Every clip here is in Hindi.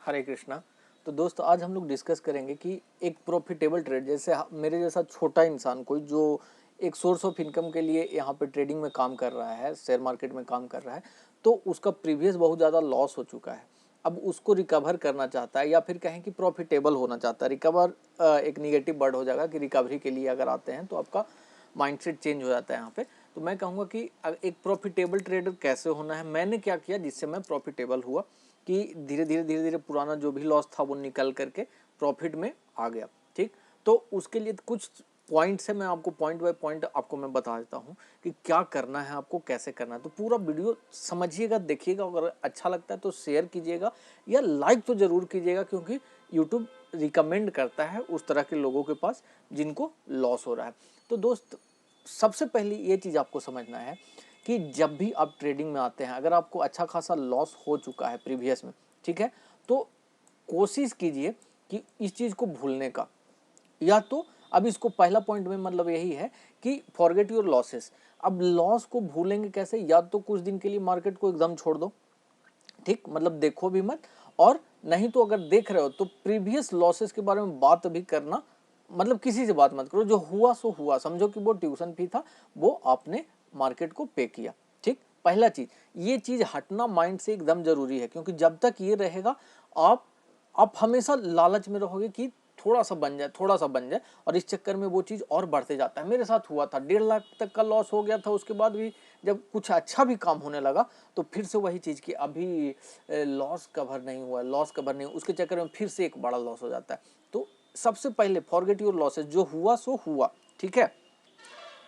हरे कृष्णा। तो दोस्तों आज हम लोग डिस्कस करेंगे कि एक प्रॉफिटेबल ट्रेड, जैसे मेरे जैसा छोटा इंसान कोई जो एक सोर्स ऑफ इनकम के लिए यहाँ पे ट्रेडिंग में काम कर रहा है, शेयर मार्केट में काम कर रहा है, तो उसका प्रीवियस बहुत ज़्यादा लॉस हो चुका है। अब उसको रिकवर करना चाहता है या फिर कहें कि प्रॉफिटेबल होना चाहता है। रिकवर एक निगेटिव वर्ड हो जाएगा कि रिकवरी के लिए अगर आते हैं तो आपका माइंडसेट चेंज हो जाता है यहाँ पे। तो मैं कहूँगा कि एक प्रॉफिटेबल ट्रेडर कैसे होना है, मैंने क्या किया जिससे मैं प्रॉफिटेबल हुआ कि धीरे धीरे पुराना जो भी लॉस था वो निकल करके प्रॉफिट में आ गया। ठीक, तो उसके लिए कुछ पॉइंट्स है, मैं आपको पॉइंट बाय पॉइंट आपको मैं बता देता हूँ कि क्या करना है, आपको कैसे करना है। तो पूरा वीडियो समझिएगा, देखिएगा, अगर अच्छा लगता है तो शेयर कीजिएगा या लाइक तो ज़रूर कीजिएगा, क्योंकि यूट्यूब रिकमेंड करता है उस तरह के लोगों के पास जिनको लॉस हो रहा है। तो दोस्त, सबसे पहले ये चीज़ आपको समझना है कि जब भी आप ट्रेडिंग में आते हैं, अगर आपको अच्छा खासा लॉस हो चुका है प्रीवियस में, ठीक है, तो कोशिश कीजिए कि इस चीज़ को भूलने का। या तो अब इसको पहला पॉइंट में मतलब यही है कि फॉरगेट योर लॉसेस। अब लॉस को भूलेंगे कैसे? या तो कुछ दिन के लिए मार्केट को एकदम छोड़ दो, ठीक, मतलब देखो भी मत, और नहीं तो अगर देख रहे हो तो प्रीवियस लॉसेस के बारे में बात भी करना, मतलब किसी से बात मत करो। जो हुआ सो हुआ, समझो कि वो ट्यूशन फी था, वो आपने मार्केट को पे किया। ठीक, पहला चीज, ये चीज हटना माइंड से एकदम जरूरी है, क्योंकि जब तक ये रहेगा आप हमेशा लालच में रहोगे कि थोड़ा सा बन जाए, थोड़ा सा बन जाए, और इस चक्कर में वो चीज़ और बढ़ते जाता है। मेरे साथ हुआ था, 1.5 लाख तक का लॉस हो गया था। उसके बाद भी जब कुछ अच्छा भी काम होने लगा तो फिर से वही चीज़ की अभी लॉस कवर नहीं हुआ, लॉस कवर नहीं, उसके चक्कर में फिर से एक बड़ा लॉस हो जाता है। तो सबसे पहले फॉरगेट योर लॉसेस, जो हुआ सो हुआ, ठीक है।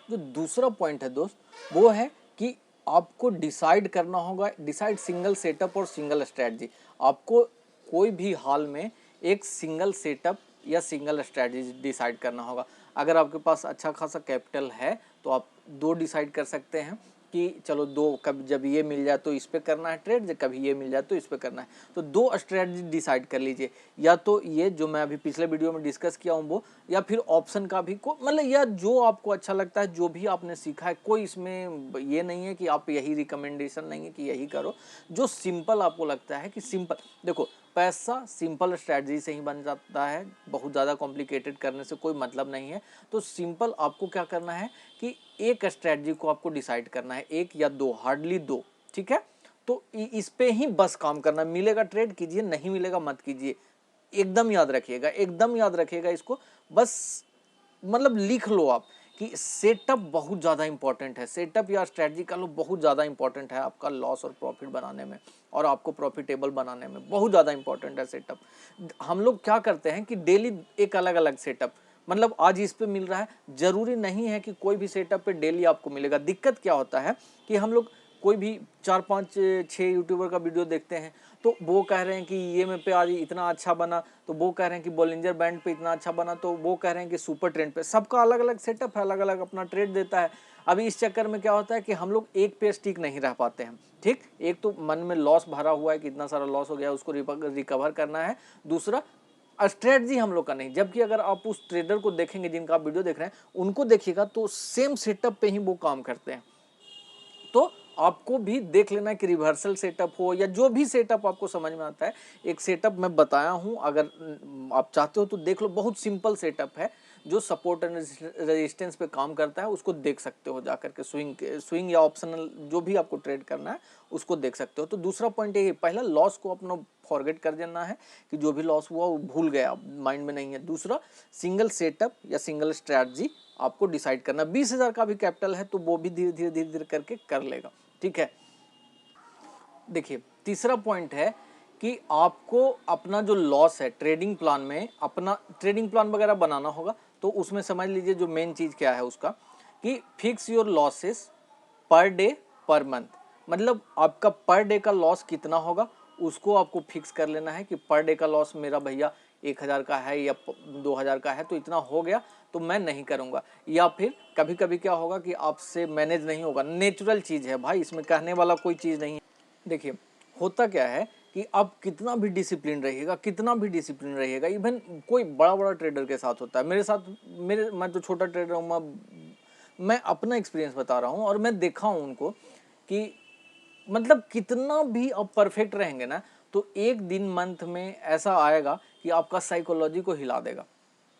जो दूसरा पॉइंट है दोस्त, वो है कि आपको डिसाइड करना होगा, डिसाइड सिंगल सेटअप और सिंगल स्ट्रैटेजी। आपको कोई भी हाल में एक सिंगल सेटअप या सिंगल स्ट्रैटेजी डिसाइड करना होगा। अगर आपके पास अच्छा खासा कैपिटल है तो आप दो डिसाइड कर सकते हैं कि चलो दो, कभी जब ये मिल जाए तो इस पे करना है ट्रेड, जब कभी ये मिल जाए तो इस पे करना है। तो दो स्ट्रेटजी डिसाइड कर लीजिए, या तो ये जो मैं अभी पिछले वीडियो में डिस्कस किया हूँ वो, या फिर ऑप्शन का भी को, मतलब या जो आपको अच्छा लगता है, जो भी आपने सीखा है। कोई इसमें ये नहीं है कि आप यही रिकमेंडेशन नहीं है कि यही करो। जो सिंपल आपको लगता है कि सिंपल, देखो पैसा सिंपल स्ट्रैटेजी से ही बन जाता है, बहुत ज़्यादा कॉम्प्लिकेटेड करने से कोई मतलब नहीं है। तो सिंपल आपको क्या करना है कि एक स्ट्रैटेजी को आपको डिसाइड करना है, एक या दो, हार्डली दो, ठीक है। तो इस पे ही बस काम करना, मिलेगा ट्रेड कीजिए, नहीं मिलेगा मत कीजिए। एकदम याद रखिएगा, एकदम याद रखिएगा इसको, बस मतलब लिख लो आप कि सेटअप बहुत ज़्यादा इंपॉर्टेंट है। सेटअप या स्ट्रैटेजी का लो बहुत ज़्यादा इंपॉर्टेंट है आपका लॉस और प्रॉफिट बनाने में, और आपको प्रॉफिटेबल बनाने में बहुत ज़्यादा इंपॉर्टेंट है सेटअप। हम लोग क्या करते हैं कि डेली एक अलग अलग सेटअप, मतलब आज इस पे मिल रहा है, जरूरी नहीं है कि कोई भी सेटअप पे डेली आपको मिलेगा। दिक्कत क्या होता है कि हम लोग कोई भी 4 5 6 यूट्यूबर का वीडियो देखते हैं, तो वो कह रहे हैं कि ये में पे आज इतना अच्छा बना, तो वो कह रहे हैं कि बॉलिंजर बैंड पे इतना अच्छा बना, तो वो कह रहे हैं कि सुपर ट्रेंड पे। सबका अलग अलग सेटअप है, अलग अलग अपना ट्रेड देता है। अभी इस चक्कर में क्या होता है कि हम लोग एक पे स्टिक नहीं रह पाते हैं। ठीक, एक तो मन में लॉस भरा हुआ है कि इतना सारा लॉस हो गया, उसको रिकवर करना है। दूसरा, स्ट्रेटजी हम लोग का नहीं। जबकि अगर आप उस ट्रेडर को देखेंगे जिनका आप वीडियो देख रहे हैं, उनको देखिएगा तो सेम सेटअप पे ही वो काम करते हैं। तो आपको भी देख लेना है कि रिवर्सल सेटअप हो या जो भी सेटअप आपको समझ में आता है। एक सेटअप मैं बताया हूं, अगर आप चाहते हो तो देख लो, बहुत सिंपल सेटअप है जो सपोर्ट एंड रेजिस्टेंस पे काम करता है, उसको देख सकते हो जाकर के। स्विंग या ऑप्शनल जो भी आपको ट्रेड करना है उसको देख सकते हो। तो दूसरा पॉइंट ये, पहला लॉस को अपना फॉरगेट कर देना है कि जो भी लॉस हुआ वो भूल गया, माइंड में नहीं है। दूसरा, सिंगल सेटअप या सिंगल स्ट्रैटेजी आपको डिसाइड करना। 20,000 का भी कैपिटल है तो वो भी धीरे धीरे धीरे धीरे करके कर लेगा, ठीक है। देखिए, तीसरा पॉइंट है कि आपको अपना जो लॉस है ट्रेडिंग प्लान में, अपना ट्रेडिंग प्लान वगैरह बनाना होगा। तो उसमें समझ लीजिए जो मेन चीज क्या है उसका, कि fix your losses per day per month. मतलब आपका पर डे का लॉस कितना होगा उसको आपको फिक्स कर लेना है कि पर डे का लॉस मेरा भैया 1,000 का है या 2,000 का है, तो इतना हो गया तो मैं नहीं करूंगा। या फिर कभी कभी क्या होगा कि आपसे मैनेज नहीं होगा, नेचुरल चीज़ है भाई, इसमें कहने वाला कोई चीज़ नहीं है। देखिए, होता क्या है कि आप कितना भी डिसिप्लिन रहिएगा, कितना भी डिसिप्लिन रहिएगा, इवन कोई बड़ा बड़ा ट्रेडर के साथ होता है। मेरे साथ, मैं तो छोटा ट्रेडर हूँ, मैं अपना एक्सपीरियंस बता रहा हूँ, और मैं देखा हूँ उनको कि मतलब कितना भी आप परफेक्ट रहेंगे ना, तो एक दिन मंथ में ऐसा आएगा कि आपका साइकोलॉजी को हिला देगा,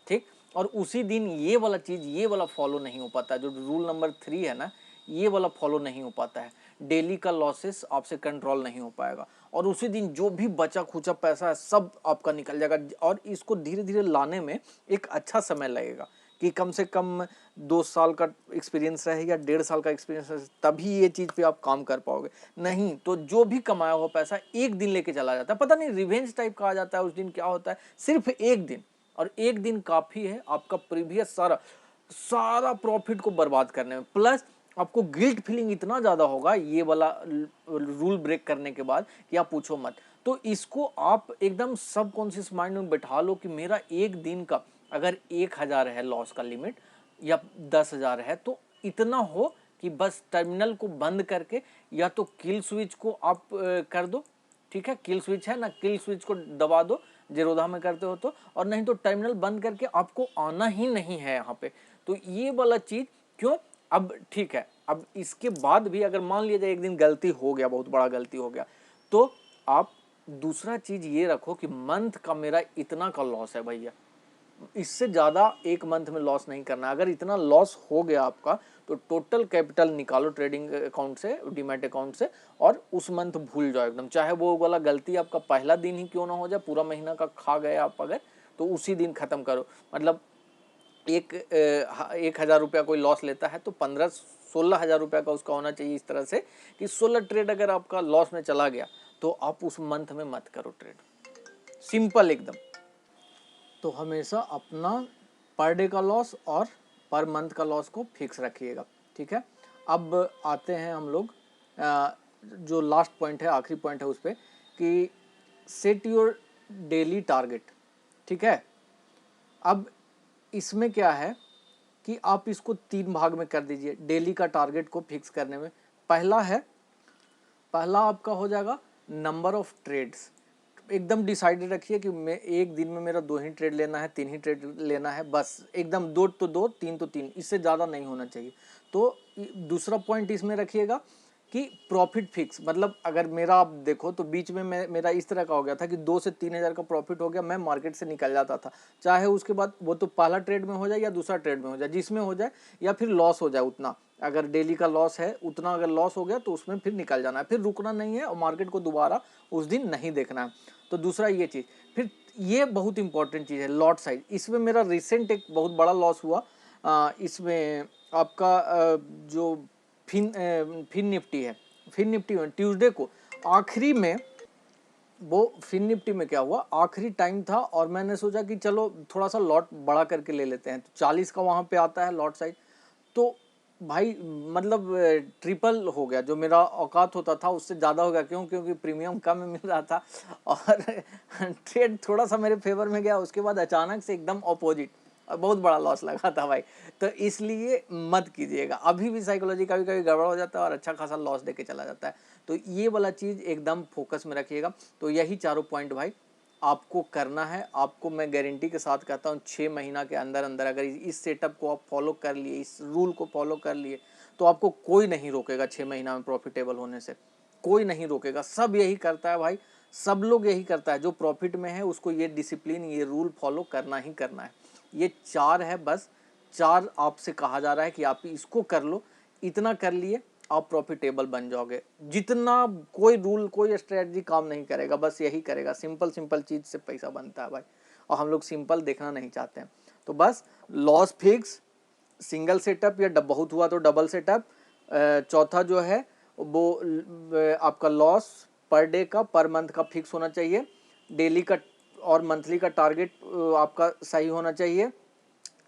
ठीक। और उसी दिन ये वाला चीज़, ये वाला फॉलो नहीं हो पाता, जो रूल नंबर 3 है ना, ये वाला फॉलो नहीं हो पाता है। डेली का लॉसेस आपसे कंट्रोल नहीं हो पाएगा और उसी दिन जो भी बचा खुचा पैसा है सब आपका निकल जाएगा। और इसको धीरे धीरे लाने में एक अच्छा समय लगेगा कि कम से कम 2 साल का एक्सपीरियंस रहे या 1.5 साल का एक्सपीरियंस रहे, तभी ये चीज़ पे आप काम कर पाओगे। नहीं तो जो भी कमाया हुआ पैसा एक दिन लेके चला जाता है, पता नहीं रिवेंज टाइप का आ जाता है। उस दिन क्या होता है, सिर्फ एक दिन, और एक दिन काफ़ी है आपका प्रीवियस सारा प्रॉफिट को बर्बाद करने में। प्लस आपको गिल्ट फीलिंग इतना ज़्यादा होगा ये वाला रूल ब्रेक करने के बाद कि आप पूछो मत। तो इसको आप एकदम सबकॉन्शियस माइंड में बैठा लो कि मेरा एक दिन का अगर 1000 है लॉस का लिमिट या 10,000 है, तो इतना हो कि बस टर्मिनल को बंद करके या तो किल स्विच को आप कर दो, ठीक है, किल स्विच है ना, किल स्विच को दबा दो जेरोधा में करते हो तो, और नहीं तो टर्मिनल बंद करके आपको आना ही नहीं है यहाँ पे। तो ये वाला चीज क्यों, अब ठीक है, अब इसके बाद भी अगर मान लिया जाए एक दिन गलती हो गया, बहुत बड़ा गलती हो गया, तो आप दूसरा चीज ये रखो कि मंथ का मेरा इतना का लॉस है भैया, इससे ज़्यादा एक मंथ में लॉस नहीं करना। अगर इतना लॉस हो गया आपका तो टोटल कैपिटल निकालो ट्रेडिंग अकाउंट से, डीमैट अकाउंट से, और उस मंथ भूल जाओ एकदम। चाहे वो वाला गलती आपका पहला दिन ही क्यों ना हो जाए, पूरा महीना का खा गए आप अगर, तो उसी दिन ख़त्म करो। मतलब 1,000 रुपया कोई लॉस लेता है तो 15-16 हज़ार रुपया का उसका होना चाहिए, इस तरह से कि 16 ट्रेड अगर आपका लॉस में चला गया तो आप उस मंथ में मत करो ट्रेड, सिंपल एकदम। तो हमेशा अपना पर डे का लॉस और पर मंथ का लॉस को फिक्स रखिएगा, ठीक है। अब आते हैं हम लोग जो लास्ट पॉइंट है, आखिरी पॉइंट है उस पर, कि सेट योर डेली टारगेट, ठीक है। अब इसमें क्या है कि आप इसको 3 भाग में कर दीजिए डेली का टारगेट को फिक्स करने में। पहला आपका हो जाएगा नंबर ऑफ ट्रेड्स। एकदम डिसाइडेड रखिए कि मैं एक दिन में मेरा 2 ही ट्रेड लेना है, 3 ही ट्रेड लेना है, बस एकदम 2 तो 2, 3 तो 3, इससे ज़्यादा नहीं होना चाहिए। तो दूसरा पॉइंट इसमें रखिएगा कि प्रॉफिट फिक्स, मतलब अगर मेरा आप देखो तो बीच में मेरा इस तरह का हो गया था कि 2 से 3 हज़ार का प्रॉफिट हो गया, मैं मार्केट से निकल जाता था, चाहे उसके बाद वो तो पहला ट्रेड में हो जाए या दूसरा ट्रेड में हो जाए, जिसमें हो जाए, या फिर लॉस हो जाए उतना, अगर डेली का लॉस है उतना अगर लॉस हो गया तो उसमें फिर निकल जाना है, फिर रुकना नहीं है और मार्केट को दोबारा उस दिन नहीं देखना है। तो दूसरा ये चीज़, फिर ये बहुत इंपॉर्टेंट चीज़ है लॉट साइज। इसमें मेरा रिसेंट एक बहुत बड़ा लॉस हुआ। इसमें आपका जो फिन निफ्टी है, फिन निफ्टी में ट्यूसडे को आखिरी में, वो फिन निफ्टी में क्या हुआ, आखिरी टाइम था और मैंने सोचा कि चलो थोड़ा सा लॉट बड़ा करके ले लेते हैं, तो 40 का वहाँ पे आता है लॉट साइज। तो भाई मतलब ट्रिपल हो गया, जो मेरा औकात होता था उससे ज़्यादा हो गया। क्यों? क्योंकि प्रीमियम कम मिल रहा था और ट्रेड थोड़ा सा मेरे फेवर में गया, उसके बाद अचानक से एकदम अपोजिट और बहुत बड़ा लॉस लगा था भाई। तो इसलिए मत कीजिएगा, अभी भी साइकोलॉजी कभी कभी गड़बड़ हो जाता है और अच्छा खासा लॉस देके चला जाता है। तो ये वाला चीज़ एकदम फोकस में रखिएगा। तो यही चारों पॉइंट भाई आपको करना है। आपको मैं गारंटी के साथ कहता हूँ 6 महीना के अंदर अंदर अगर इस सेटअप को आप फॉलो कर लिए, इस रूल को फॉलो कर लिए, तो आपको कोई नहीं रोकेगा 6 महीना में प्रॉफिटेबल होने से, कोई नहीं रोकेगा। सब यही करता है भाई, सब लोग यही करता है, जो प्रॉफिट में है उसको ये डिसिप्लिन, ये रूल फॉलो करना ही करना है। ये 4 है, बस 4 आपसे कहा जा रहा है कि आप इसको कर लो। इतना कर लिए आप प्रॉफिटेबल बन जाओगे। जितना कोई रूल, कोई स्ट्रेटजी काम नहीं करेगा, बस यही करेगा। सिंपल सिंपल चीज़ से पैसा बनता है भाई, और हम लोग सिंपल देखना नहीं चाहते हैं। तो बस लॉस फिक्स, सिंगल सेटअप या बहुत हुआ तो डबल सेटअप। चौथा जो है वो आपका लॉस पर डे का, पर मंथ का फिक्स होना चाहिए। डेली का और मंथली का टारगेट आपका सही होना चाहिए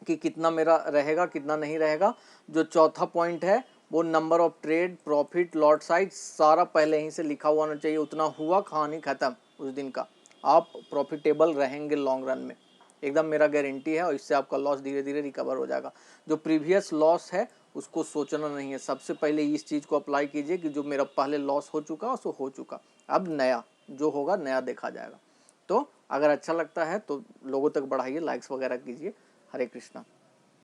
कि कितना मेरा रहेगा, कितना नहीं रहेगा। जो चौथा पॉइंट है वो number of trade, profit, lot size सारा पहले ही से लिखा हुआ होना चाहिए। उतना हुआ, कहानी खत्म उस दिन का, आप प्रॉफिटेबल रहेंगे लॉन्ग रन में, एकदम मेरा गारंटी है। और इससे आपका लॉस धीरे धीरे रिकवर हो जाएगा। जो प्रीवियस लॉस है उसको सोचना नहीं है, सबसे पहले इस चीज़ को अप्लाई कीजिए कि जो मेरा पहले लॉस हो चुका सो हो चुका, अब नया जो होगा नया देखा जाएगा। तो अगर अच्छा लगता है तो लोगों तक बढ़ाइए, लाइक्स वगैरह कीजिए। हरे कृष्णा।